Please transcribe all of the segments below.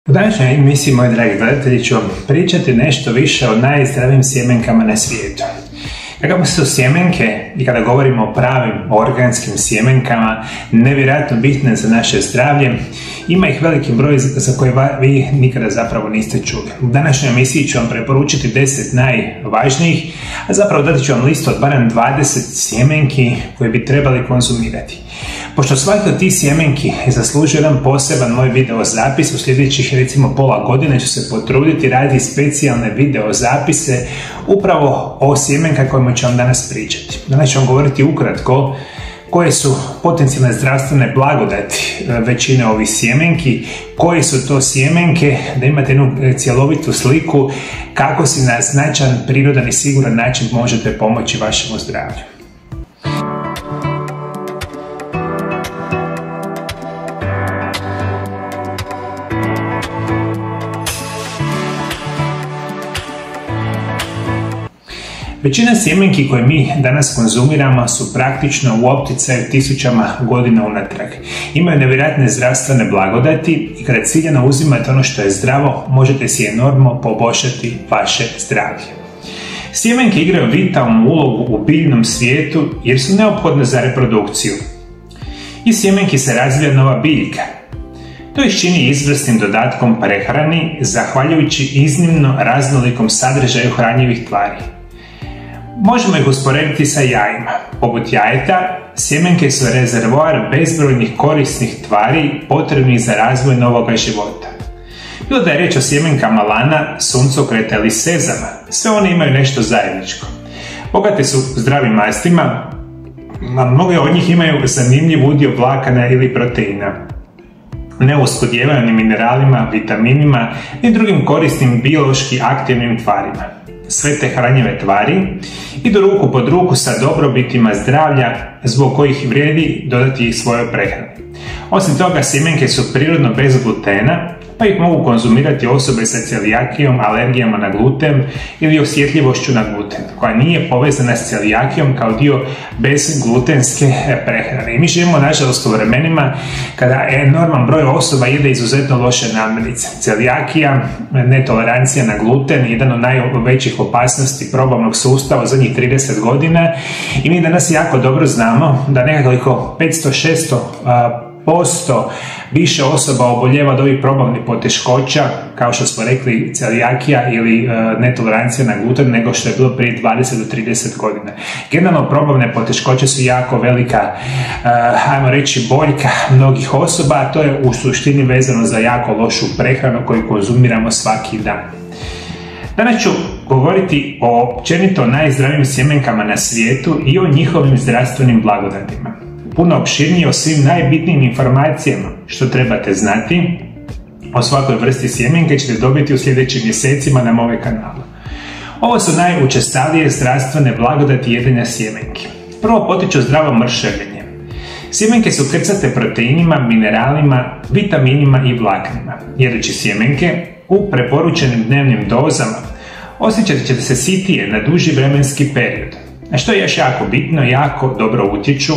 U današnjoj emisiji, moji dragi gledatelji, ću vam pričati nešto više o najzdravijim sjemenkama na svijetu. Kako su sjemenke, i kada govorimo o pravim organskim sjemenkama, nevjerojatno bitne za naše zdravlje, ima ih veliki broj za koje vi nikada zapravo niste čuli. U današnjoj emisiji ću vam preporučiti 10 najvažnijih, a zapravo dati ću vam listu od barem 20 sjemenki koje bi trebali konzumirati. Pošto svaki od tih sjemenki zaslužuje jedan poseban moj video zapis, u sljedećih recimo pola godine ću se potruditi raditi specijalne video zapise upravo o sjemenka kojima ću vam danas pričati. Danas ću vam govoriti ukratko koje su potencijalne zdravstvene blagodati većine ovih sjemenki, koje su to sjemenke, da imate jednu cjelovitu sliku kako si na značajan, prirodan i siguran način možete pomoći vašemu zdravlju. Većina sjemenki koje mi danas konzumiramo su praktično u opticaju tisućama godina unatrag. Imaju nevjerojatne zdravstvene blagodati i kada ciljano uzimate ono što je zdravo, možete si enormno poboljšati vaše zdravlje. Sjemenke igraju vitalnu ulogu u biljnom svijetu jer su neophodne za reprodukciju. Iz sjemenki se razvija nova biljka. To ih čini izvrsnim dodatkom prehrani, zahvaljujući iznimno raznolikom sadržaju hranjivih tvari. Možemo ih usporediti sa jajima. Poput jajeta, sjemenke su rezervoar bezbrojnih korisnih tvari potrebnih za razvoj novoga života. Bilo da je riječ o sjemenkama lana, suncokreta ili sezama, sve one imaju nešto zajedničko. Bogate su zdravim mastima, a mnoge od njih imaju zanimljiv udio vlakana ili proteina. Ne uskudijevaju ni mineralima, vitaminima, ni drugim korisnim biološki aktivnim tvarima. Sve te hranjive tvari idu ruku pod ruku sa dobrobitima zdravlja zbog kojih vrijedi dodati ih svojoj prehrani. Osim toga, sjemenke su prirodno bez glutena, pa ih mogu konzumirati osobe sa celijakijom, alergijama na gluten ili osjetljivošću na gluten, koja nije povezana s celijakijom kao dio bezglutenske prehrane. I mi živimo, nažalost, u vremenima kada enorman broj osoba jede izuzetno loše namirnice. Celijakija, netolerancija na gluten, jedan od najvećih opasnosti probavnog sustava u zadnjih 30 godina, i mi danas jako dobro znamo da nekako 500-600% više osoba oboljeva od ovih probavnih poteškoća, kao što smo rekli celijakija ili netolerancija na gluten, nego što je bilo prije 20 do 30 godina. Generalno probavne poteškoće su jako velika, ajmo reći, boljka mnogih osoba, a to je u suštini vezano za jako lošu prehranu koju konzumiramo svaki dan. Danas ću govoriti o općenito najzdravijim sjemenkama na svijetu i o njihovim zdravstvenim blagodatima. Puno opširnije o svim najbitnijim informacijama što trebate znati o svakoj vrsti sjemenke ćete dobiti u sljedećim mjesecima na mome kanalu. Ovo su najučestalije zdravstvene blagodati jedenja sjemenki. Prvo potiču zdravo mršavljenje. Sjemenke su krcate proteinima, mineralima, vitaminima i vlaknima. Jedeći sjemenke u preporučenim dnevnim dozama osjećat ćete se sitije na duži vremenski period. A što je još jako bitno, jako dobro utječu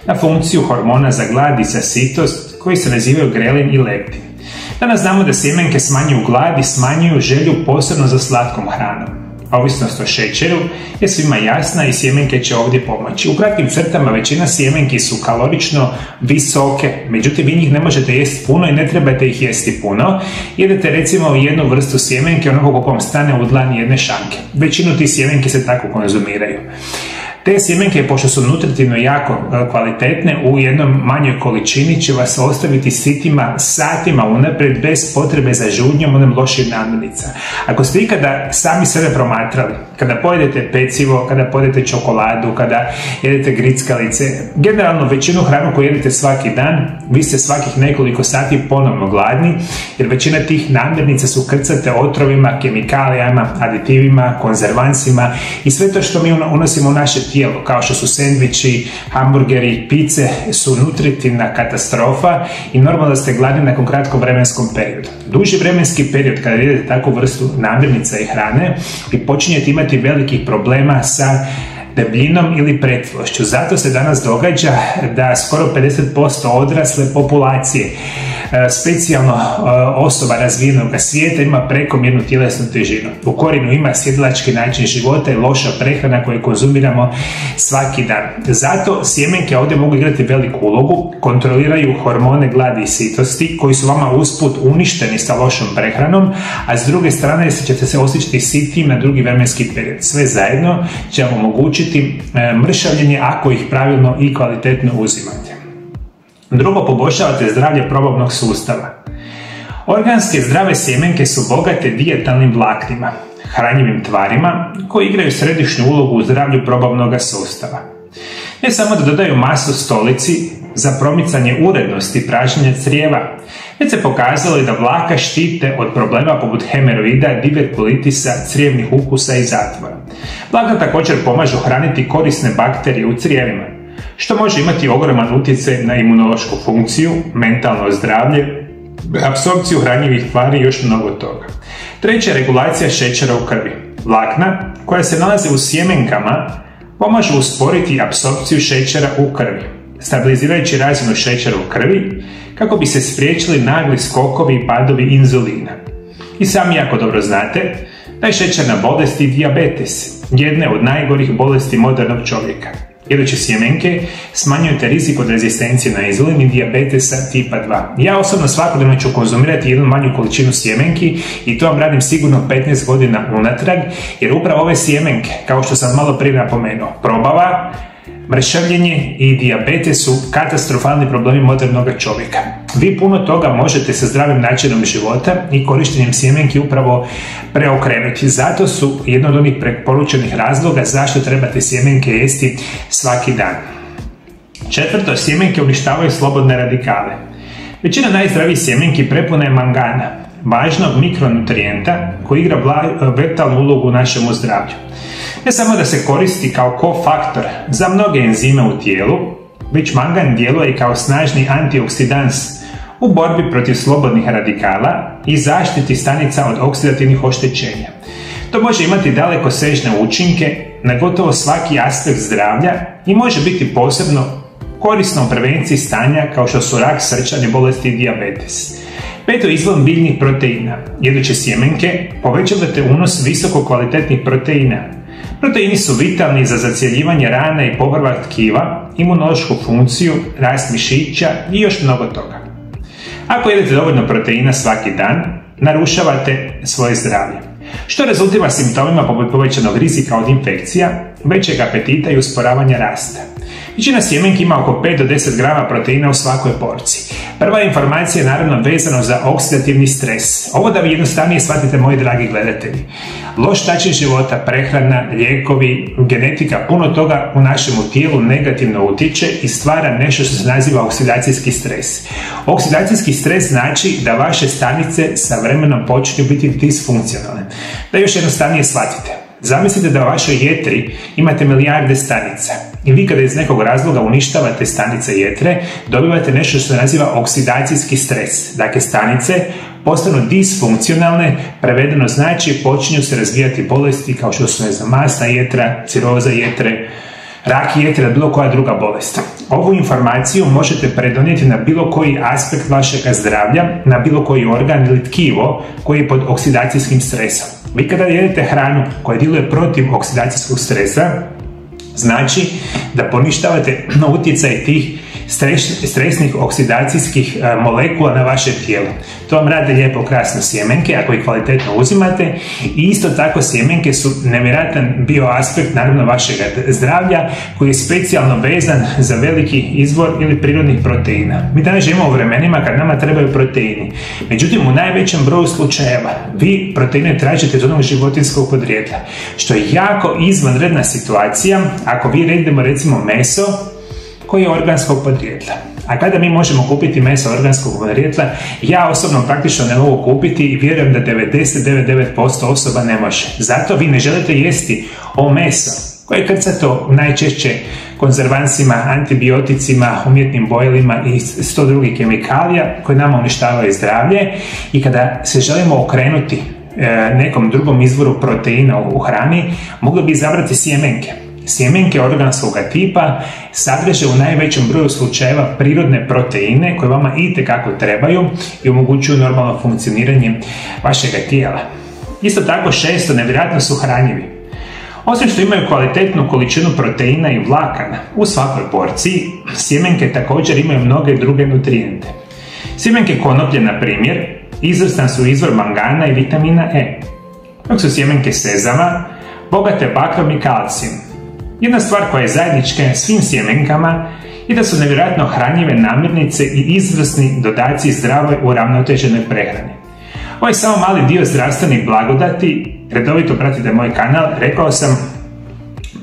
na funkciju hormona za glad i za sitost koji se nazivaju grelin i leptin. Danas znamo da sjemenke smanjuju glad i smanjuju želju posebno za slatkom hranom. Ovisnost o šećeru je svima jasna i sjemenke će ovdje pomoći. U kratkim crtama većina sjemenki su kalorično visoke, međutim vi njih ne možete jesti puno i ne trebate ih jesti puno. Jedete recimo jednu vrstu sjemenke onako kako vam stane u dlan jedne šanke. Većinu tih sjemenki se tako konzumiraju. Te sjemenke, pošto su nutritivno jako kvalitetne, u jednoj manjoj količini će vas ostaviti sitima satima unaprijed bez potrebe za žudnjom onim loših namirnica. Ako ste ikada sami sebe promatrali, kada pojedete pecivo, kada pojedete čokoladu, kada jedete grickalice, generalno većinu hranu koju jedete svaki dan, vi ste svakih nekoliko sati ponovno gladni, jer većina tih namirnica su krcate otrovima, kemikalijama, aditivima, konzervansima i sve to što mi unosimo u naše tijelo, kao što su sendviči, hamburgeri, pice, su nutritivna katastrofa i normalno da ste gladni nakon kratkom vremenskom periodu. Duži vremenski period kada jedete takvu vrstu namirnica i hrane, vi počinjete imati velikih problema sa debljinom ili pretvošću. Zato se danas događa da skoro 50% odrasle populacije specijalno osoba razvijenog svijeta ima prekomjernu tjelesnu težinu. U korijenu ima sjedilački način života i loša prehrana koju konzumiramo svaki dan. Zato sjemenke ovdje mogu igrati veliku ulogu, kontroliraju hormone gladi i sitosti koji su vama usput uništeni sa lošom prehranom, a s druge strane ćete se osjećati sitim na drugi vremenski period. Sve zajedno će vam omogućiti mršavljenje ako ih pravilno i kvalitetno uzimate. Drugo, poboljšavate zdravlje probavnog sustava. Organske zdrave sjemenke su bogate dijetalnim vlaknima, hranjivim tvarima koji igraju središnju ulogu u zdravlju probavnog sustava. Ne samo da dodaju masu stolici za promicanje urednosti pražnjenja crijeva, već se pokazalo i da vlaka štite od problema poput hemoroida, diverkulitisa, crijevnih ukusa i zatvora. Vlaka također pomažu hraniti korisne bakterije u crijevima, što može imati ogroman utjecaj na imunološku funkciju, mentalno zdravlje, apsorpciju hranjivih tvari i još mnogo toga. Treća, regulacija šećera u krvi. Vlakna, koja se nalaze u sjemenkama, pomažu usporiti apsorpciju šećera u krvi, stabilizirajući razinu šećera u krvi, kako bi se spriječili nagli skokovi i padovi inzulina. I sami jako dobro znate da je šećerna bolest i dijabetes jedne od najgorih bolesti modernog čovjeka. Jedući sjemenke smanjujete rizik od rezistencije na inzulin i dijabetesa tipa 2. Ja osobno svakodnevno ću konzumirati jednu manju količinu sjemenki i to vam radim sigurno 15 godina unatrag, jer upravo ove sjemenke, kao što sam malo prije napomenuo, probava, mršavljenje i dijabetes su katastrofalni problemi modernog čovjeka. Vi puno toga možete sa zdravim načinom života i korištenjem sjemenki upravo preokrenuti. Zato su jedno od onih preporučenih razloga zašto trebate sjemenke jesti svaki dan. Četvrto, sjemenke uništavaju slobodne radikale. Većina najzdravijih sjemenki prepuna je mangana, važnog mikronutrijenta koji igra vitalnu ulogu u našemu zdravlju. Ne samo da se koristi kao kofaktor za mnoge enzime u tijelu, već mangan djeluje i kao snažni antioksidans u borbi protiv slobodnih radikala i zaštiti stanica od oksidativnih oštećenja. To može imati dalekosežne učinke na gotovo svaki aspekt zdravlja i može biti posebno korisno u prevenciji stanja kao što su rak, srčane bolesti i dijabetes. Peto, izvor biljnih proteina. Jedući sjemenke povećavate unos visoko kvalitetnih proteina. Proteini su vitalni za zacjeljivanje rana i popravak tkiva, imunološku funkciju, rast mišića i još mnogo toga. Ako jedete dovoljno proteina svaki dan, narušavate svoje zdravlje, što rezultira simptomima poput povećanog rizika od infekcija, većeg apetita i usporavanja rasta. Većina sjemenki ima oko 5 do 10 grama proteina u svakoj porciji. Prva informacija je naravno vezano za oksidativni stres. Ovo da vi jednostavnije shvatite, moji dragi gledatelji. Loš način života, prehrana, lijekovi, genetika, puno toga u našemu tijelu negativno utječe i stvara nešto što se naziva oksidacijski stres. Oksidacijski stres znači da vaše stanice sa vremenom počinju biti disfunkcionalne. Da još jednostavnije shvatite. Zamislite da u vašoj jetri imate milijarde stanica i vi kada iz nekog razloga uništavate stanice jetre, dobivate nešto što se naziva oksidacijski stres. Dakle, stanice postanu disfunkcionalne, prevedeno znači počinju se razvijati bolesti kao što su masna jetra, ciroza jetre, rak jetre, bilo koja druga bolest. Ovu informaciju možete predonijeti na bilo koji aspekt vašeg zdravlja, na bilo koji organ ili tkivo koji je pod oksidacijskim stresom. Vi kada jedete hranu koja djeluje protiv oksidacijskog stresa, znači da poništavate utjecaj tih stresnih oksidacijskih molekula na vaše tijelo. To vam rade lijepo krasno sjemenke ako ih kvalitetno uzimate i isto tako sjemenke su nevjerojatan bioaspekt naravno vašeg zdravlja koji je specijalno vezan za veliki izvor ili prirodnih proteina. Mi danas živimo u vremenima kad nama trebaju proteini. Međutim, u najvećem broju slučajeva vi proteine tražite iz onog životinjskog podrijetla, što je jako izvanredna situacija ako vi jedemo recimo meso koji je organskog podrijetla. A kada mi možemo kupiti meso organskog podrijetla, ja osobno praktično ne mogu kupiti i vjerujem da 99,9% osoba ne može. Zato vi ne želite jesti ovo meso koje je krcato najčešće konzervansima, antibioticima, umjetnim bojilima i 100 drugih kemikalija koje nama uništavaju zdravlje. I kada se želimo okrenuti nekom drugom izvoru proteina u hrani, mogli bi izabrati sjemenke. Sjemenke organskog tipa sadrže u najvećem broju slučajeva prirodne proteine koje vama itekako trebaju i omogućuju normalno funkcioniranje vašega tijela. Isto tako, 6. nevjerojatno su hranjivi. Osim što imaju kvalitetnu količinu proteina i vlakana u svakoj porciji, sjemenke također imaju mnoge druge nutrijente. Sjemenke konoplje, na primjer, izvrstan su izvor mangana i vitamina E, dok su sjemenke sezama bogate bakrom i kalcijem. Jedna stvar koja je zajednička svim sjemenkama je da su nevjerojatno hranjive namirnice i izvrsni dodaci zdravoj uravnoteženoj prehrani. Ovo je samo mali dio zdravstvenih blagodati, redovito pratite moj kanal, rekao sam,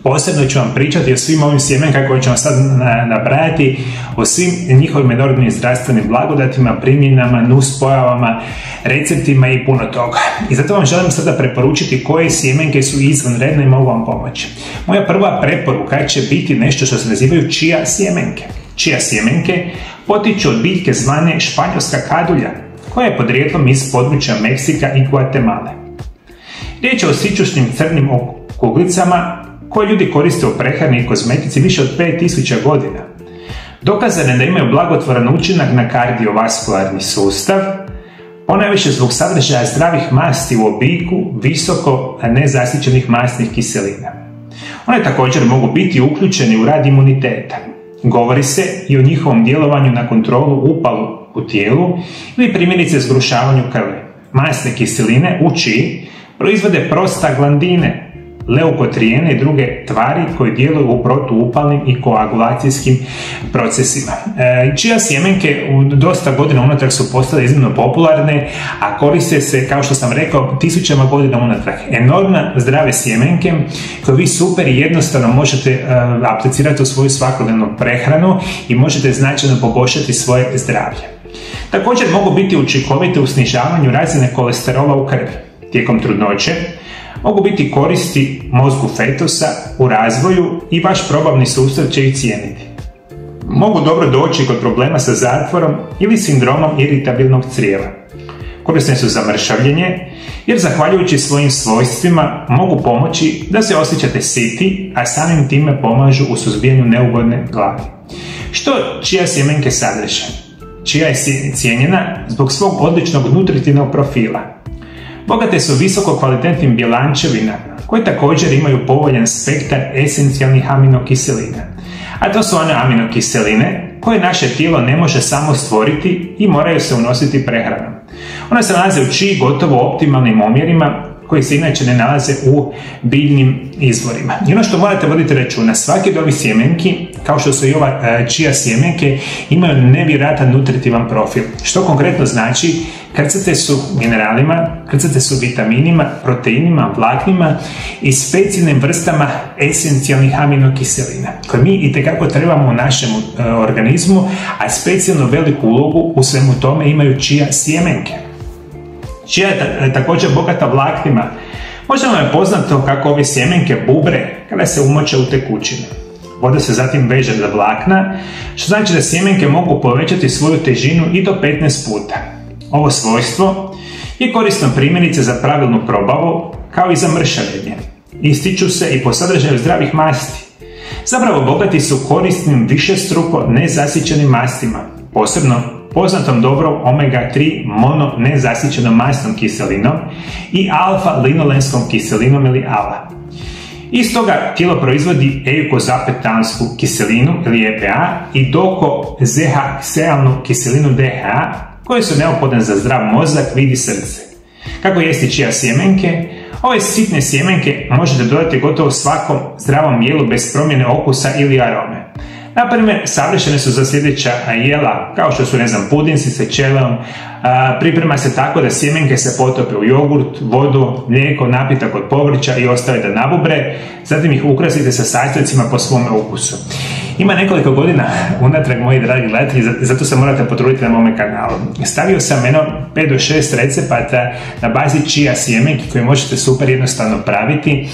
posebno ću vam pričati o svim ovim sjemenkama koje ću vam sad nabrajati, o svim njihovim enormnim zdravstvenim blagodatima, primjenama, nuspojavama, receptima i puno toga. I zato vam želim sada preporučiti koje sjemenke su izvanredne i mogu vam pomoći. Moja prva preporuka će biti nešto što se nazivaju chia sjemenke. Chia sjemenke potiču od biljke zvane španjolska kadulja, koja je podrijetlom iz područja Meksika i Guatemale. Riječ je o sićušnim crnim kuglicama koje ljudi koriste u prehrani i kozmetici više od 5000 godina. Dokazano je da imaju blagotvoran učinak na kardiovaskularni sustav, ponajviše zbog sadržaja zdravih masti u obliku visoko nezasićenih masnih kiselina. One također mogu biti uključeni u rad imuniteta. Govori se i o njihovom djelovanju na kontrolu upalu u tijelu ili primjerice zgrušavanju krvi. Masne kiseline u čiji proizvode prostaglandine, leukotrijene i druge tvari koje djeluju u protuupalnim i koagulacijskim procesima. Chia sjemenke u dosta godina unatrag su postale iznimno popularne, a koriste se, kao što sam rekao, tisućama godina unatrag. Enormno zdrave sjemenke koje vi super i jednostavno možete aplicirati u svoju svakodnevnu prehranu i možete značajno poboljšati svoje zdravlje. Također mogu biti učinkovite u snižavanju razine kolesterola u krvi. Tijekom trudnoće mogu biti koristi mozgu fetusa u razvoju i vaš probavni sustav će ih cijeniti. Mogu dobro doći kod problema sa zatvorom ili sindromom iritabilnog crijeva. Korisne su za mršavljenje jer zahvaljujući svojim svojstvima mogu pomoći da se osjećate siti, a samim time pomažu u suzbijanju neugodne gladi. Što chia sjemenke sadrže? Chia je cijenjena zbog svog odličnog nutritivnog profila. Bogate su visoko kvalitetnim bjelančevinama, koje također imaju povoljan spektar esencijalnih aminokiselina. A to su one aminokiseline koje naše tijelo ne može samo stvoriti i moraju se unositi prehranom. One se nalaze u čiji gotovo optimalnim omjerima koji se inače ne nalaze u biljnim izvorima. I ono što morate voditi računa, svaki od ovih sjemenki, kao što su i ova chia sjemenke, imaju nevjerojatan nutritivan profil. Što konkretno znači, krcate su mineralima, krcate su vitaminima, proteinima, vlaknima i specijalnim vrstama esencijalnih aminokiselina, koje mi itekako trebamo u našem organizmu, a specijalno veliku ulogu u svemu tome imaju chia sjemenke. Chia je također bogata vlaknima. Možda vam je poznato kako ove sjemenke bubre kada se umoče u tekućine. Voda se zatim veže za vlakna, što znači da sjemenke mogu povećati svoju težinu i do 15 puta. Ovo svojstvo je korisno primjerice za pravilnu probavu, kao i za mršavljenje. Ističu se i po sadržaju zdravih masti. Zapravo bogati su korisnim višestruko nezasićenim mastima, posebno poznatom dobrom omega-3 mono nezasićenom masnom kiselinom i alfa-linolenskom kiselinom ili ALA. Iz toga tijelo proizvodi eikozapetansku kiselinu ili EPA i dokozehaksealnu kiselinu DHA, koje su neophodne za zdrav mozak, vid i srce. Kako jesti chia sjemenke? Ove sitne sjemenke možete dodati gotovo svakom zdravom jelu bez promjene okusa ili arome. Naprimjer, savršene su za sljedeća jela, kao što su, pudinci sa ćelijom. Priprema se tako da sjemenke se potope u jogurt, vodu, mlijeko, napitak od povrća i ostave da nabubre, zatim ih ukrasite sa sastojcima po svome ukusu. Ima nekoliko godina unatrag, moji dragi gledatelji, zato se morate potruditi na mome kanalu. Stavio sam 5 do 6 recepata na bazi chia sjemenki koje možete super jednostavno praviti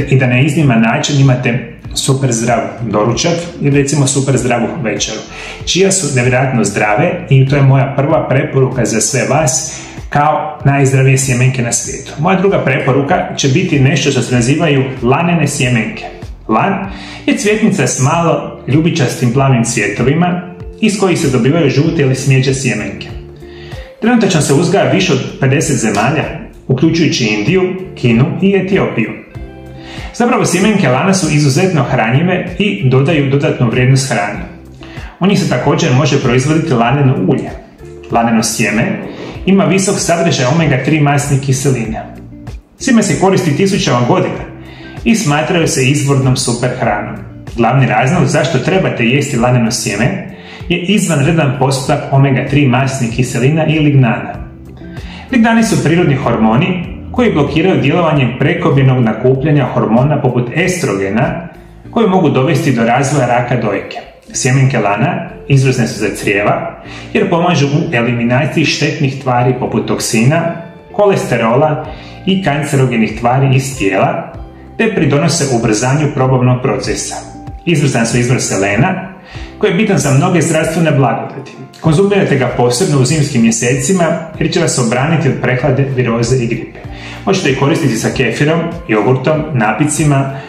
i da na izniman način imate super zdrav doručak ili recimo super zdravu večeru. Chia su nevjerojatno zdrave i to je moja prva preporuka za sve vas kao najzdravije sjemenke na svijetu. Moja druga preporuka će biti nešto što se nazivaju lanene sjemenke. Lan je cvjetnica s malo ljubičastim plavim cvjetovima iz kojih se dobivaju žute ili smjeđe sjemenke. Trenutačno se uzgaja više od 50 zemalja, uključujući Indiju, Kinu i Etiopiju. Zapravo sjemenke lana su izuzetno hranjive i dodaju dodatnu vrijednost hrani. U njih se također može proizvoditi laneno ulje. Laneno sjeme ima visok sadržaj omega-3 masnih kiselina. Sjeme se koristi tisućama godina i smatraju se izvornom super hranom. Glavni razlog zašto trebate jesti laneno sjeme je izvanredan postotak omega-3 masnih kiselina i lignana. Lignani su prirodni hormoni koji blokiraju djelovanje prekomjernog nakupljanja hormona poput estrogena koji mogu dovesti do razvoja raka dojke. Sjemenke lana izvrsne su za crijeva jer pomažu u eliminaciji štetnih tvari poput toksina, kolesterola i kancerogenih tvari iz tijela te pridonose ubrzanju probavnog procesa. Izvrstan su izvor selena koji je bitan za mnoge zdravstvene blagodati. Konzumirajte ga posebno u zimskim mjesecima jer će vas obraniti od prehlade, viroze i gripe. Možete ih koristiti sa kefirom, jogurtom, napicima,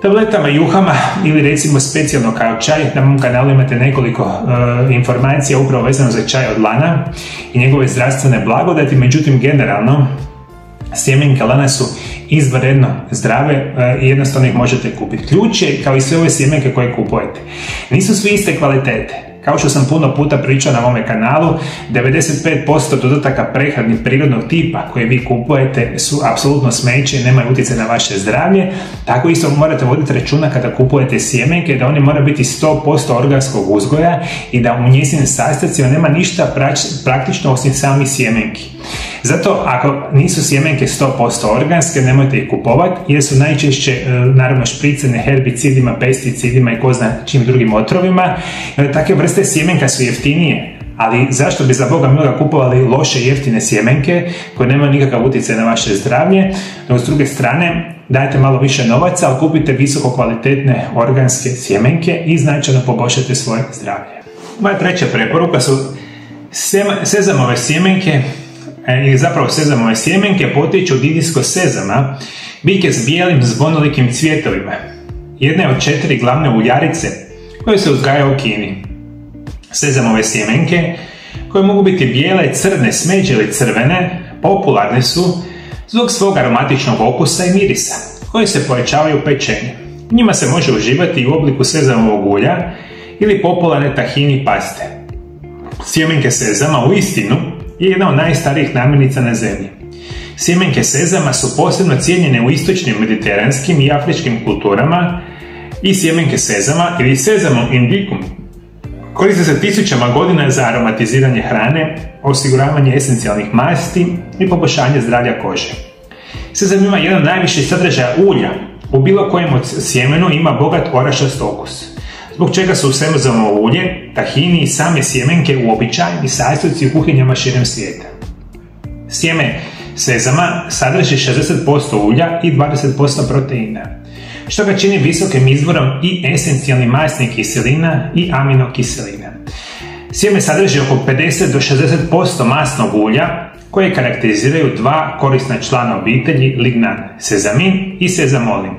tabletama, juhama ili recimo specijalno kao čaj. Na mom kanalu imate nekoliko informacija upravo vezano za čaj od lana i njegove zdravstvene blagodati, međutim generalno sjemenke lana su izvanredno zdrave i jednostavno ih možete kupiti. Ključ je, kao i sve ove sjemenke koje kupujete, nisu svi iste kvalitete. Kao što sam puno puta pričao na ovome kanalu, 95% dodataka prehrani prirodnog tipa koje vi kupujete su apsolutno smeće i nemaju utjecaj na vaše zdravlje. Tako isto morate voditi računa kada kupujete sjemenke da oni moraju biti 100% organskog uzgoja i da u njezinim sastojcima nema ništa praktično osim samih sjemenki. Zato ako nisu sjemenke 100% organske, nemojte ih kupovati jer su najčešće naravno špricane herbicidima, pesticidima i ko zna čim drugim otrovima. Takve vrste sjemenka su jeftinije, ali zašto bi za Boga miloga kupovali loše jeftine sjemenke koje nemaju nikakav utjecaj na vaše zdravlje, dok s druge strane dajte malo više novaca, ali kupite visoko kvalitetne organske sjemenke i značajno poboljšate svoje zdravlje. Moja treća preporuka su sezamove sjemenke, ili zapravo sezamove sjemenke potiču od indijskog sezama, biljke s bijelim zvonolikim cvjetovima. Jedna je od 4 glavne uljarice koje se uzgajaju u Kini. Sezamove sjemenke, koje mogu biti bijele, crne, smeđe ili crvene, popularne su zbog svog aromatičnog okusa i mirisa, koji se povećavaju pečenjem. Njima se može uživati i u obliku sezamovog ulja ili popularne tahini paste. Sjemenke sezama uistinu je jedna od najstarijih namirnica na zemlji. Sjemenke sezama su posebno cijenjene u istočnim mediteranskim i afričkim kulturama i sjemenke sezama ili sezamom indicum koriste se tisućama godina za aromatiziranje hrane, osiguravanje esencijalnih masti i poboljšanje zdravlja kože. Sezam ima jedan najviši sadržaj ulja, u bilo kojem od sjemenu ima bogat orašast okus, zbog čega su u sezamovo ulje, tahini i same sjemenke uobičajeni sastojci u kuhinjama širom svijeta. Sjeme sezama sadrži 60% ulja i 20% proteina, što ga čini visokim izvorom i esencijalnih masnih kiselina i aminokiselina. Sjeme sadrži oko 50 do 60% masnog ulja koje karakteriziraju dva korisna člana obitelji lignan, sezamin i sezamolin.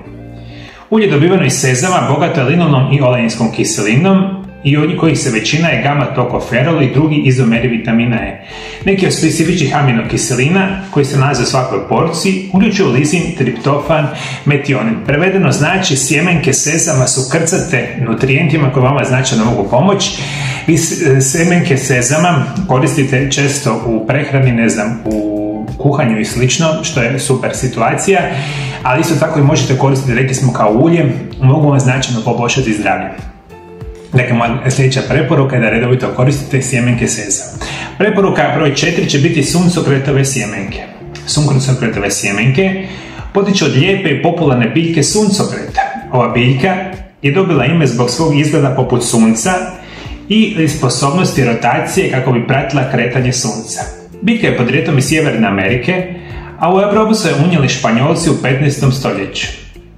Ulje dobiveno iz sezama bogato je linolenom i oleinskom kiselinom i od kojih se većina je gamma-tokoferol i drugi izomeri vitamina E. Neki od specifičnih aminokiselina koji se nalaze u svakoj porciji uključuju lizin, triptofan, metionin. Prevedeno znači sjemenke sezama su krcate nutrijentima koji vama značajno mogu pomoći. Vi sjemenke sezama koristite često u prehrani, u kuhanju i slično, što je super situacija, ali isto tako i možete koristiti, rekli smo, kao ulje, mogu vam značajno poboljšati zdravlje. Dakle, moja sljedeća preporuka je da redovito koristite sjemenke sezama. Preporuka broj 4 će biti suncokretove sjemenke. Suncokretove sjemenke potiču od lijepe i popularne biljke suncokreta. Ova biljka je dobila ime zbog svog izgleda poput sunca i sposobnosti rotacije kako bi pratila kretanje sunca. Biljka je podrijetlom iz Sjeverne Amerike, a u Europu su je unijeli Španjolci u 15. stoljeću.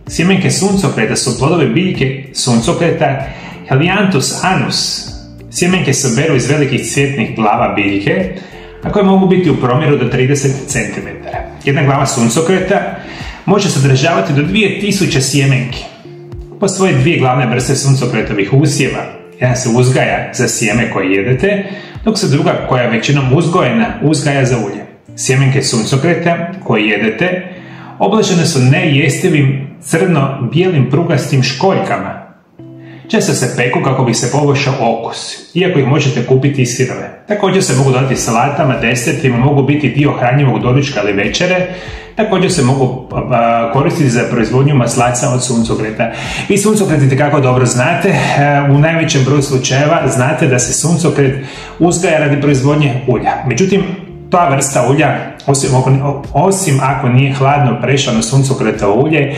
Sjemenke suncokreta su plodovi biljke suncokreta Helianthus anus. Sjemenke se beru iz velikih cvjetnih glava biljke, a koje mogu biti u promjeru do 30 cm. Jedna glava suncokreta može sadržavati do 2000 sjemenki. Postoje dvije glavne vrste suncokretovih usjeva. Jedan se uzgaja za sjeme koje jedete, dok se druga, koja je većinom uzgojena, uzgaja za ulje. Sjemenke suncokreta koje jedete obložene su nejestivim crno-bijelim prugastim školjkama. Često se peku kako bi se poboljšao okus, iako ih možete kupiti i sirove. Također se mogu dodati salatama, desertima, mogu biti dio hranjivog doručka ili večere. Također se mogu koristiti za proizvodnju maslaca od suncokreta. Vi suncokret itekako dobro znate, u najvećem broju slučajeva znate da se suncokret uzgaja radi proizvodnje ulja. Međutim, ta vrsta ulja, osim ako nije hladno prešano suncokretovo ulje,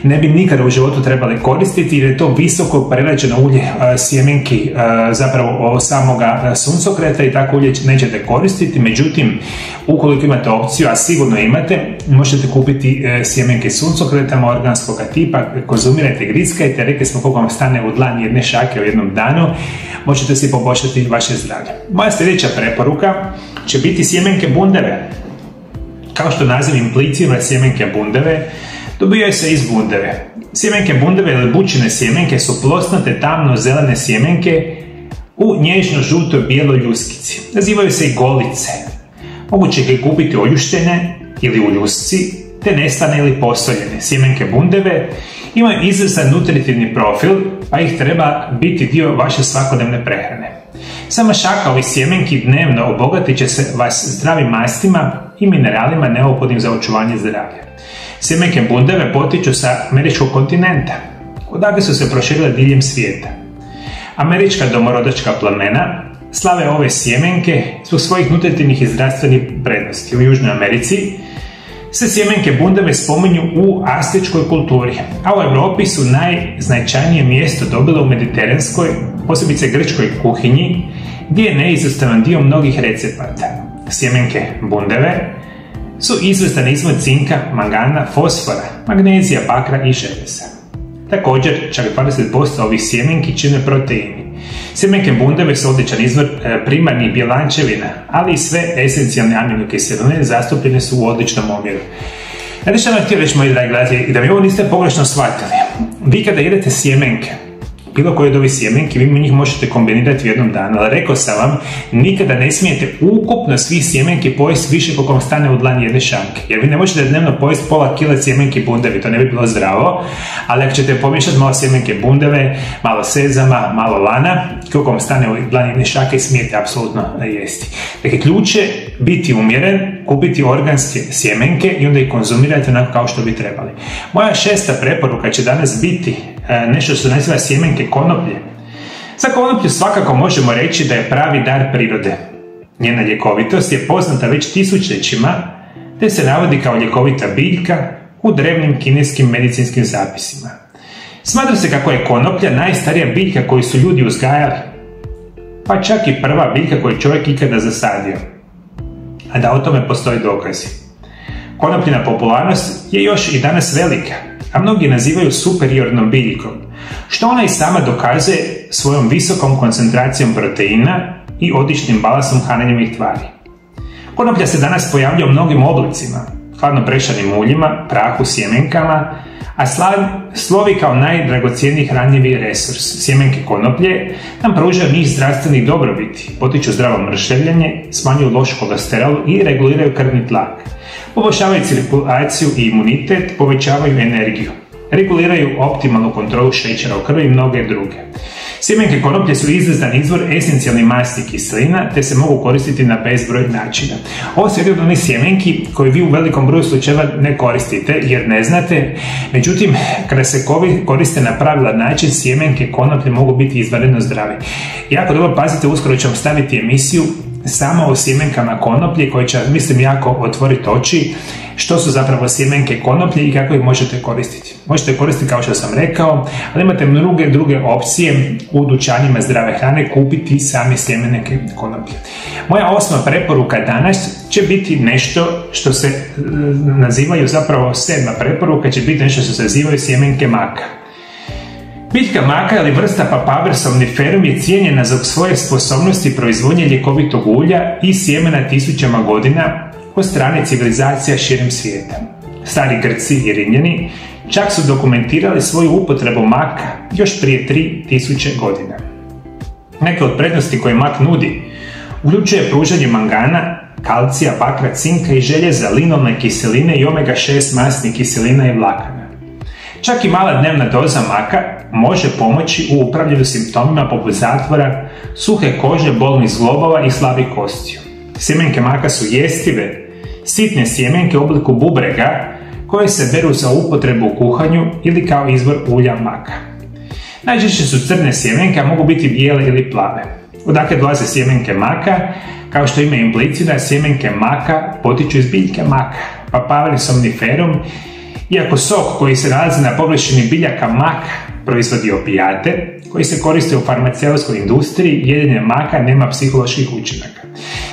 ne bi nikada u životu trebali koristiti jer je to visoko prerađeno ulje sjemenki zapravo samoga suncokreta i tako ulje nećete koristiti. Međutim, ukoliko imate opciju, a sigurno imate, možete kupiti sjemenke suncokreta organskog tipa, konzumirajte, grickajte, rekli smo koliko vam stane u dlan jedne šake u jednom danu, možete si poboljšati vaše zdravlje. Moja sljedeća preporuka će biti sjemenke bundeve. Kao što naziv implicira, sjemenke bundeve dobijaju se iz bundeve. Sjemenke bundeve ili bućine sjemenke su plosnate tamno-zelene sjemenke u nježno-žutoj bijeloj ljuskici. Nazivaju se i golice. Moguće ih je kupiti oljuštene ili u ljusci, te nestane ili posoljene. Sjemenke bundeve imaju izvrstan nutritivni profil, pa ih treba biti dio vaše svakodnevne prehrane. Sama šaka ovih sjemenki dnevno obogatit će se vas zdravim mastima i mineralima neophodnim za očuvanje zdravlja. Sjemenke bundeve potiču sa američkog kontinenta, odakle su se proširile diljem svijeta. Američka domorodačka plemena slave ove sjemenke zbog svojih nutritivnih i zdravstvenih prednosti. U Južnoj Americi se sjemenke bundeve spominju u aztečkoj kulturi, a u Europi su najznačajnije mjesto dobile u mediteranskoj, posebice grčkoj kuhinji, gdje je neizostavan dio mnogih recepata. Sjemenke bundeve su izvrstan izvor cinka, mangana, fosfora, magnezija, bakra i željeza. Također, čak 20% ovih sjemenki čine proteini. Sjemenke bundeve su odličan izvor primarnih bjelančevina, ali i sve esencijalne aminokiseline zastupljene su u odličnom omjeru. Znate što vam htio reći, moji dragi gledatelji, i da mi ovo niste pogrešno shvatili. Vi kada jedete sjemenke, bilo koje od ovih sjemenki, vi njih možete kombinirati u jednom danu, ali rekao sam vam, nikada ne smijete ukupno svih sjemenki pojesti više koliko vam stane u dlan jedne šanke. Jer vi ne možete dnevno pojesti pola kile sjemenki bundevi, to ne bi bilo zdravo, ali ako ćete pomiješati malo sjemenke bundeve, malo sezama, malo lana, koliko vam stane u dlan jedne šanke, smijete apsolutno jesti. Dakle, ključ je biti umjeren, kupiti organske sjemenke i onda ih konzumirati onako kao što bi trebali. Moja 6. preporuka će danas biti nešto što se naziva sjemenke konoplje. Za konoplju svakako možemo reći da je pravi dar prirode. Njena ljekovitost je poznata već tisućljećima, te se navodi kao ljekovita biljka u drevnim kineskim medicinskim zapisima. Smatra se kako je konoplja najstarija biljka koju su ljudi uzgajali, pa čak i prva biljka koju je čovjek ikada zasadio, a da o tome postoji dokazi. Konopljina popularnost je još i danas velika, a mnogi nazivaju superiornom biljkom, što ona i sama dokazuje svojom visokom koncentracijom proteina i odličnim balasom hranjivih tvari. Konoplja se danas pojavlja u mnogim oblicima, hladno prešanim uljima, prahu, sjemenkama, a slovi kao najdragocjeniji hranjivi resurs. Sjemenke konoplje nam pružaju niz zdravstvenih dobrobiti, potiču zdravo mršavljenje, smanjuju loš kolesterol i reguliraju krvni tlak. Poboljšavaju cirkulaciju i imunitet, povećavaju energiju, reguliraju optimalnu kontrolu šećera u krvi i mnoge druge. Sjemenke konoplje su izvrstan izvor esencijalnih masti i kiselina, te se mogu koristiti na bezbroj načina. Ovo su jedni od onih sjemenki koje vi u velikom broju slučajeva ne koristite jer ne znate, međutim, kada se koriste na pravilan način, sjemenke konoplje mogu biti izvanredno zdravi. Jako dobro pazite, uskoro ću vam staviti emisiju samo o sjemenkama konoplje koje će, mislim, jako otvoriti oči što su zapravo sjemenke konoplje i kako ih možete koristiti. Možete koristiti, kao što sam rekao, ali imate druge opcije u dućanima zdrave hrane kupiti same sjemenke konoplje. Moja 8. preporuka danas će biti nešto što se nazivaju, zapravo 7. preporuka će biti nešto što se nazivaju sjemenke maka. Biljka maka ili vrsta Papaver somniferum je cijenjena za svoje sposobnosti proizvodnje ljekovitog ulja i sjemena tisućama godina od strane civilizacija širom svijeta. Stari Grci i Rimljani čak su dokumentirali svoju upotrebu maka još prije 3000 godina. Neke od prednosti koje mak nudi uključuje pružanje mangana, kalcija, bakra, cinka i željeza, linovne kiseline i omega-6 masnih kiselina i vlakana. Čak i mala dnevna doza maka može pomoći u upravljanju simptomima poput zatvora, suhe kože, bolnih zglobova i slabih kostiju. Sjemenke maka su jestive, sitne sjemenke u obliku bubrega koje se beru za upotrebu u kuhanju ili kao izvor ulja maka. Najčešće su crne sjemenke, a mogu biti bijele ili plave. Odakle dolaze sjemenke maka? Kao što ime implicira, sjemenke maka potiču iz biljke maka, Papaver somniferum, iako sok koji se nalazi na površini biljaka maka proizvodi opijate, koji se koriste u farmaceutskoj industriji, jedenje maka nema psiholoških učinaka.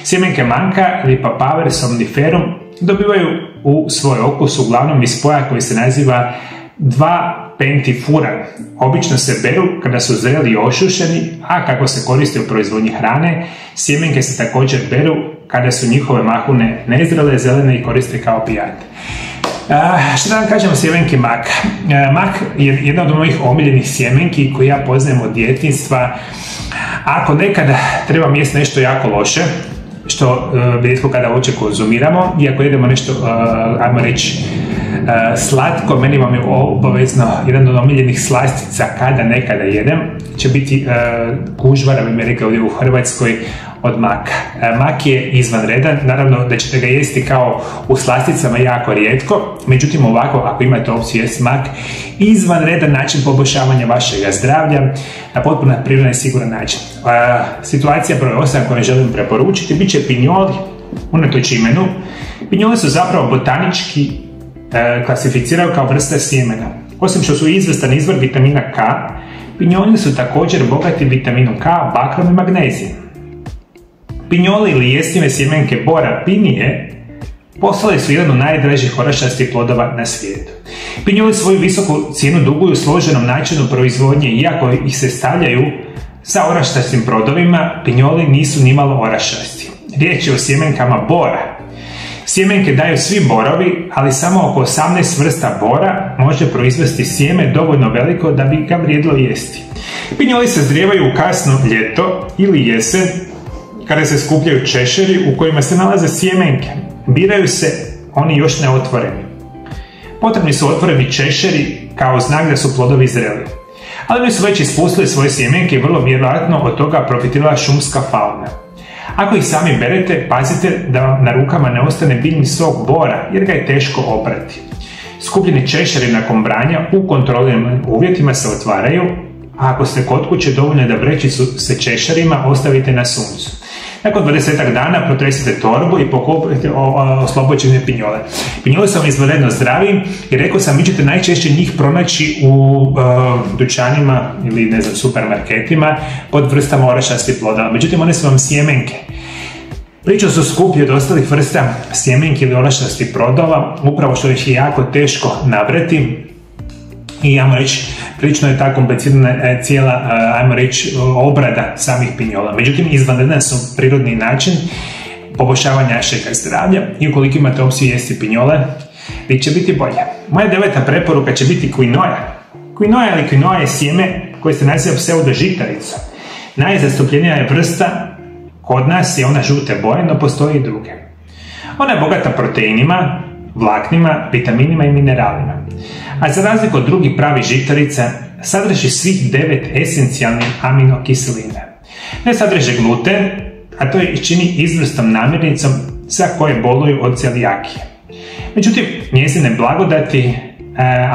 Sjemenke maka ili Papaver somniferum dobivaju u svoj okus uglavnom iz spoja koji se naziva 2-pentifuran. Obično se beru kada su zreli i osušeni, a kako se koriste u proizvodnji hrane, sjemenke se također beru kada su njihove mahune nezrele, zelene i koriste kao opijate. Što da vam kažem o sjemenki maka? Mak je jedna od mojih omiljenih sjemenki koju ja poznajem od djetinjstva. Ako nekada trebam jesti nešto jako loše, što rijetko kada uopće konzumiramo, i ako jedemo nešto, ajmo reći, slatko, meni vam je obavezno jedan od omiljenih slastica kada nekada jedem, će biti kužvara, bi mi rekao ovdje u Hrvatskoj, od maka. Mak je izvanredan, naravno da ćete ga jesti kao u slasticama jako rijetko, međutim ovako, ako imate opciju jesti mak, izvanredan način poboljšavanja vašeg zdravlja na potpuno prirodan i siguran način. Situacija broj 8 koju želim preporučiti bit će pinjoli, unatoč imenu. Pinjoli su zapravo botanički klasificiraju kao vrsta sjemena. Osim što su izvrstan izvor vitamina K, pinjoli su također bogati vitaminom K, bakrom i magnezijem. Pinjoli ili jestive sjemenke bora pinije postale su jedan od najdražih orašastih plodova na svijetu. Pinjoli svoju visoku cijenu duguju složenom načinu proizvodnje, iako ih se stavljaju sa orašastim plodovima, pinjoli nisu nimalo orašasti. Riječ je o sjemenkama bora. Sjemenke daju svi borovi, ali samo oko 18 vrsta bora može proizvesti sjeme dovoljno veliko da bi ga vrijedilo jesti. Pinjoli se zrijevaju u kasno ljeto ili jesen, kada se skupljaju češeri u kojima se nalaze sjemenke. Biraju se oni još neotvoreni. Potrebni su otvoreni češeri kao znak da su plodovi zreli. Ali oni su već ispustili svoje sjemenke i vrlo vjerojatno od toga profitirala šumska fauna. Ako ih sami berete, pazite da vam na rukama ne ostane biljni sok bora, jer ga je teško oprati. Skupljeni češeri nakon branja u kontroliranim uvjetima se otvaraju, a ako ste kod kuće, dovoljno je da vrećicu sa češerima ostavite na suncu. Nakon 20 dana protresite torbu i pokupite oslobođene pinjole. Pinjole su vam izvanredno zdravi i rekao sam, vi ćete najčešće njih pronaći u dućanima ili ne znam, supermarketima pod vrstama orašastih plodova. Međutim, one su vam sjemenke. Priču su skuplji od ostalih vrsta sjemenki ili orašastih plodova, upravo što ih je jako teško nabrati. I, ajmo reći, prilično je ta komplicirana cijela, ajmo reći, obrada samih pinjola. Međutim, izvanredan su prirodni način poboljšavanja našeg zdravlja i ukoliko imate opciju jesti pinjole, vi će biti bolje. Moja 9. preporuka će biti quinoa. Quinoa ili quinoa je sjeme koje se naziva pseudožitarica. Najzastupljenija je vrsta, kod nas je ona žute boje, no postoji i druge. Ona je bogata proteinima, vlaknima, vitaminima i mineralima. A za razliku od drugih pravih žitarica, sadrži svih 9 esencijalnih aminokiselina. Ne sadrži gluten, a to je čini izvrstom namirnicom za koje boluju od celijakije. Međutim, njezine blagodati,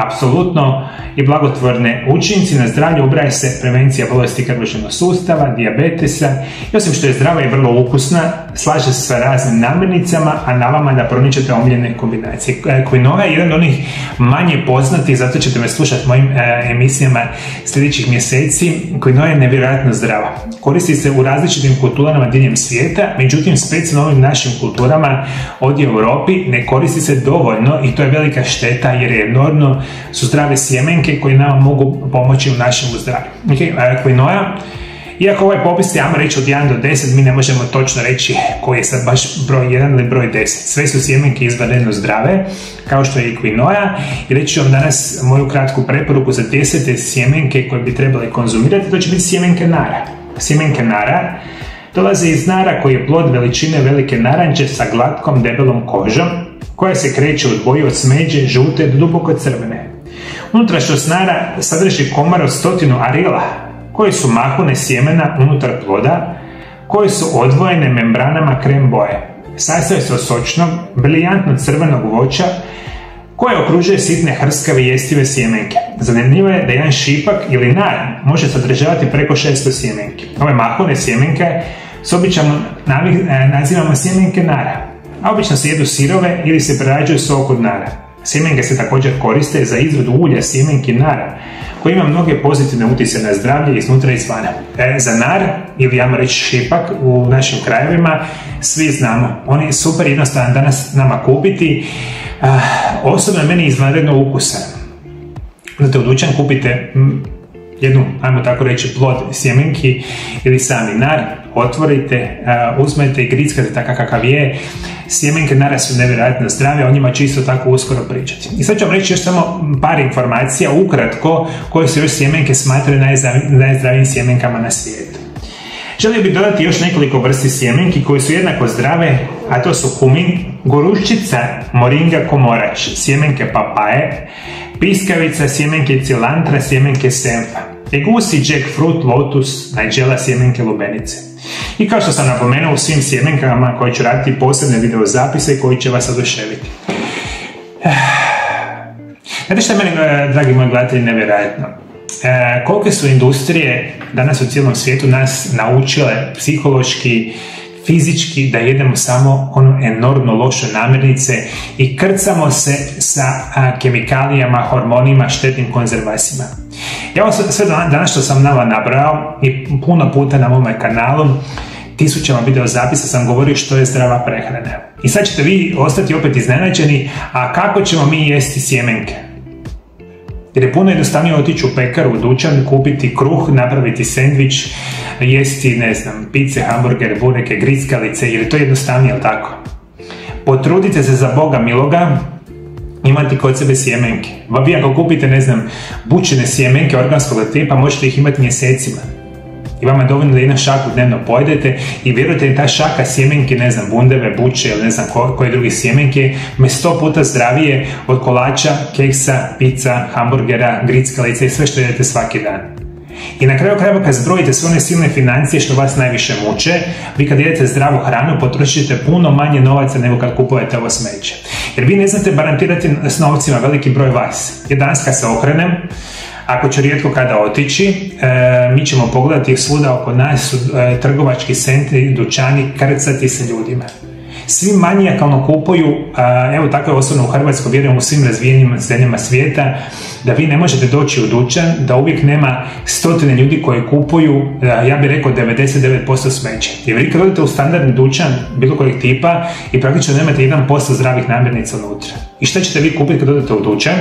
apsolutno i blagotvorne učinci na zdravlje ubraja se prevencija bolesti krvožilnog sustava, dijabetesa i osim što je zdrava i vrlo ukusna, slaže se sa raznim namirnicama, a na vama da pronađete omiljene kombinacije. Quinoa je jedan od onih manje poznatih, zato ćete me slušati mojim emisijama sljedećih mjeseci. Quinoa je nevjerojatno zdrava. Koristi se u različitim kulturama diljem svijeta, međutim specijalno ovim našim kulturama ovdje u Europi ne koristi se dovoljno i to je velika šteta jer je enormno su zdrave sjemenke koje nam mogu pomoći u našem zdravlju. Quinoa Iako ovaj popis je, ajmo reći, od 1 do 10, mi ne možemo točno reći koji je sad baš broj 1 ili broj 10. Sve su sjemenke izvanredno zdrave, kao što je i quinoa, i reći ću vam danas moju kratku preporuku za 10 sjemenke koje bi trebali konzumirati. To će biti sjemenke nara. Sjemenke nara dolaze iz nara koji je plod veličine velike naranče sa glatkom debelom kožom, koja se kreće od boje od smeđe, žute do duboko crvene. Unutrašnjost nara sadrži komar od 100 arila, koji su mahune sjemena unutar ploda, koje su odvojene membranama krem boje. Sastoje se od sočnog, briljantno crvenog voća, koje okružuje sitne hrskave jestive sjemenke. Zanimljivo je da jedan šipak ili nar može sadržavati preko 600 sjemenke. Ove mahune sjemenke s obično nazivamo sjemenke nara, a obično se jedu sirove ili se prerađuju sok od nara. Sjemenke se također koriste za izradu ulja sjemenki nara, koji ima mnoge pozitivne utjece na zdravlje iznutra i izvana. Za nar, ili ajmo reći šipak, u našim krajevima svi znamo. On je super jednostavan danas nama kupiti. Osobno je meni izvanredno ukusan. Znate, u dućan kupite jednu, ajmo tako reći, plod sjemenki ili sami nar, otvorite, uzmete i grickate tako kakav je. Sjemenke nara su nevjerojatno zdrave, o njima ću isto tako uskoro pričati. I sad ću vam reći još samo par informacija, ukratko, koje su još sjemenke smatraju najzdravijim sjemenkama na svijetu. Želio bih dodati još nekoliko vrsti sjemenki koje su jednako zdrave, a to su kumin, goruščica, moringa komorač, sjemenke papaje, piskavica, sjemenke cilantra, sjemenke senfa, egusi, jackfruit, lotus, nigella, sjemenke lubenice. I kao što sam napomenuo, u svim sjemenkama koje ću raditi posebne videozapise koji će vas oduševiti. Znate što je meni, dragi moji gledatelji, nevjerojatno? Kolike su industrije danas u cijelom svijetu nas naučile psihološki, fizički da jedemo samo ono enormno loše namirnice i krcamo se sa kemikalijama, hormonima, štetnim konzervansima. Ja ovo sve danas što sam nama nabrao i puno puta na mome kanalu, tisućama videozapisa sam govorio što je zdrava prehrana. I sad ćete vi ostati opet iznenađeni, a kako ćemo mi jesti sjemenke? Jer je puno jednostavnije otići u pekaru, u dućan, kupiti kruh, napraviti sendvič, jesti, ne znam, pice, hamburgere, bureke, grickalice, jer je to jednostavnije, jel tako? Potrudite se za Boga miloga, imati kod sebe sjemenke. Vi ako kupite, ne znam, bučene sjemenke organskog tipa, možete ih imati mjesecima. I vama je dovoljno da jednu šaku dnevno pojedete i vjerujte da ta šaka sjemenke, ne znam, bundeve, buče ili ne znam koje druge sjemenke, me 100 puta zdravije od kolača, keksa, pizza, hamburgera, grickalica i sve što jedete svaki dan. I na kraju krajeva kad zbrojite sve one silne financije što vas najviše muče, vi kad jedete zdravu hranu potrošite puno manje novaca nego kad kupujete ovo smeće. Jer vi ne znate barantirati s novcima, veliki broj vas. Jer danas kad se okrenem, ako ću rijetko kada otići, mi ćemo pogledati svuda oko nas su trgovački centri, dućani, krcati sa ljudima. Svi manijakalno kupuju, evo tako je osobno u Hrvatskoj, vjerujem u svim razvijenim zemljama svijeta, da vi ne možete doći u dućan, da uvijek nema stotine ljudi koji kupuju, ja bih rekao 99% smeće. Jer vi kad odete u standardni dućan bilo kojeg tipa i praktično nemate 1% zdravih namirnica unutra. I šta ćete vi kupiti kad odete u dućan?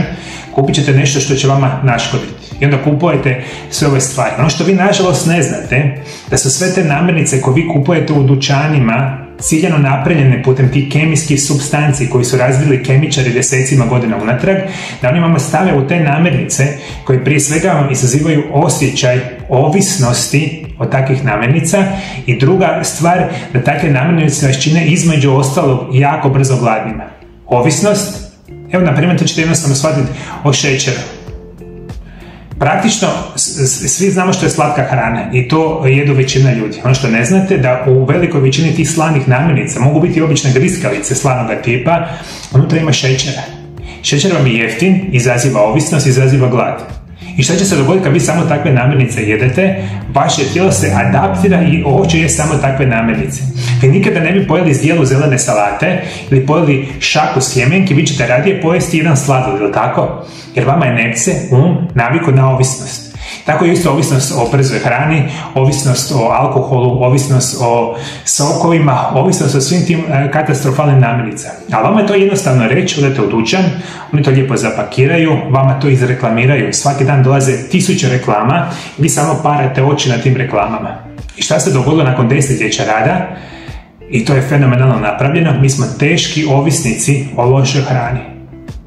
Kupit ćete nešto što će vama naškoditi. I onda kupujete sve ove stvari. Ono što vi nažalost ne znate, da su sve te namirnice koje vi kupujete u dućanima ciljano napravljene putem tih kemijskih supstanci koji su razvili kemičari desecima godina unatrag, da oni vama stave u te namirnice koje prije svega vam izazivaju osjećaj ovisnosti od takvih namirnica i druga stvar, da takve namirnice vas čine između ostalog jako brzo gladnima. Ovisnost, evo na primjer to ćete jednostavno shvatiti o šećeru. Praktično svi znamo što je slatka hrana i to jedu većina ljudi. Ono što ne znate da u velikoj većini tih slanih namirnica mogu biti obične griskalice slanoga tipa, unutra ima šećera. Šećer vam je jeftin, izaziva ovisnost, izaziva glad. I šta će se dogoditi kad vi samo takve namirnice jedete? Vaše tijelo se adaptira i hoće jesti samo takve namirnice. Vi nikada ne bi pojeli zdjelu zelene salate ili pojeli šaku sjemenki, vi ćete radije pojesti jedan sladoled, ili tako? Jer vama je nepce, naviku na ovisnost. Tako je isto ovisnost o brzoj hrani, ovisnost o alkoholu, ovisnost o sokovima, ovisnost o svim tim katastrofalnim namirnicama. A vama je to jednostavno reći, odete u dućan, oni to lijepo zapakiraju, vama to izreklamiraju. Svaki dan dolaze 1000 reklama i vi samo parate oči na tim reklamama. I šta se dogodilo nakon desetljeća rada? I to je fenomenalno napravljeno. Mi smo teški ovisnici o lošoj hrani.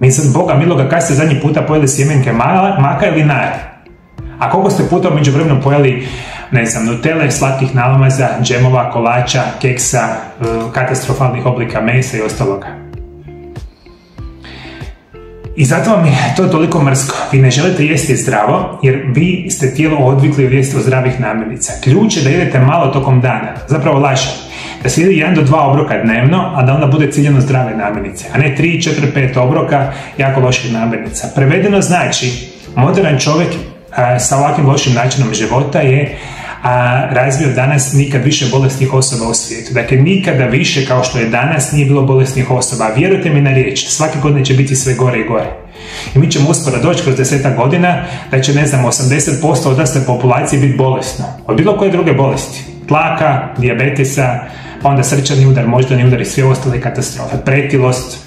Mi sam, Boga miloga, kad ste zadnji puta pojeli sjemenke maka ili nar? A koliko ste puta među vremenom pojeli, ne znam, nutele, slatkih nalamaza, džemova, kolača, keksa, katastrofalnih oblika mesa i ostaloga? I zato vam je to toliko mrsko. Vi ne želite jesti zdravo, jer vi ste tijelo odvikli od jesti od zdravih namirnica. Ključ je da jedete malo tokom dana. Zapravo lažem. Da se jede 1 do 2 obroka dnevno, a da onda bude ciljano zdrave namirnice. A ne 3, 4, 5 obroka jako loših namirnica. Prevedeno znači, moderan čovjek sa ovakvim lošim načinom života je razvio danas nikad više bolesnih osoba u svijetu. Dakle, nikada više kao što je danas nije bilo bolesnih osoba. Vjerujte mi na riječ, svake godine će biti sve gore i gore. I mi ćemo uskoro doći kroz 10 godina da će, ne znam, 80% odrasle populacije biti bolesno. Od bilo koje druge bolesti. Tlaka, dijabetesa, pa onda srčani udar, moždani udar i sve ostale katastrofe. Pretilost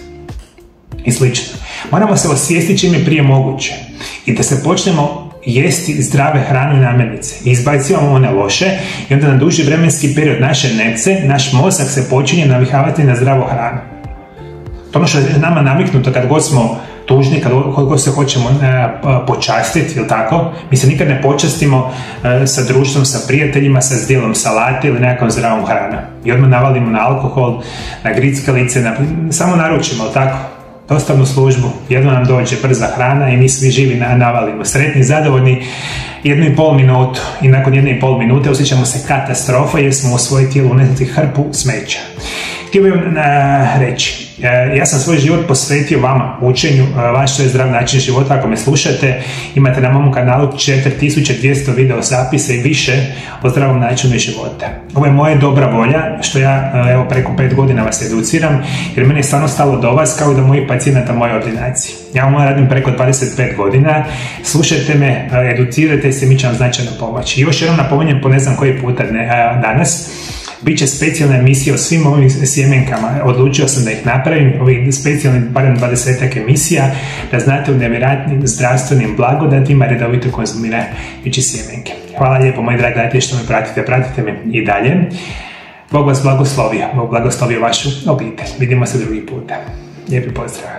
i slično. Moramo se osvijestiti čim je prije moguće. I da se počnemo jesti zdrave hrane i namirnice. Izbacivamo one loše i onda na duži vremenski period naše nepce, naš mozak se počinje navikavati na zdravu hranu. To ono što je nama naviknuto kad god smo tužni, kad god se hoćemo počastiti, ili tako, mi se nikad ne počastimo sa društvom, sa prijateljima, sa zdijelom salate ili nekakvom zdravom hranom. I odmah navalimo na alkohol, na grickalice, samo naručimo, ili tako? Dostavnu službu, jedno nam dođe brza hrana i mi svi živi navalimo. Sretni, zadovoljni 1,5 minutu i nakon 1,5 minute osjećamo se katastrofa jer smo u svoje tijelo unesli hrpu smeća. Htio bih vam reći, ja sam svoj život posvetio vama, učenju, vaš je zdrav način života. Ako me slušate, imate na mom kanalu 4200 video zapisa i više o zdravom načinu života. Ovo je moja dobra volja, što ja evo preko 5 godina vas educiram, jer meni je stvarno stalo do vas kao i do mojih pacijenata moje ordinaciji. Ja vam radim preko 25 godina, slušajte me, educirajte se, mi će vam značajno pomoći. I još jednom napominjem po ne znam koji puta danas, Biće specijalna emisija o svim ovim sjemenkama. Odlučio sam da ih napravim, ovih specijalnih barem 20 emisija, da znate u nevjerojatnim zdravstvenim blagodatima redovito konzumirajući sjemenke. Hvala lijepo, moji dragi gledatelji, što me pratite. Pratite me i dalje. Bog vas blagoslovio. Bog blagoslovio vašu obitelj. Vidimo se drugi puta. Lijepi pozdrav.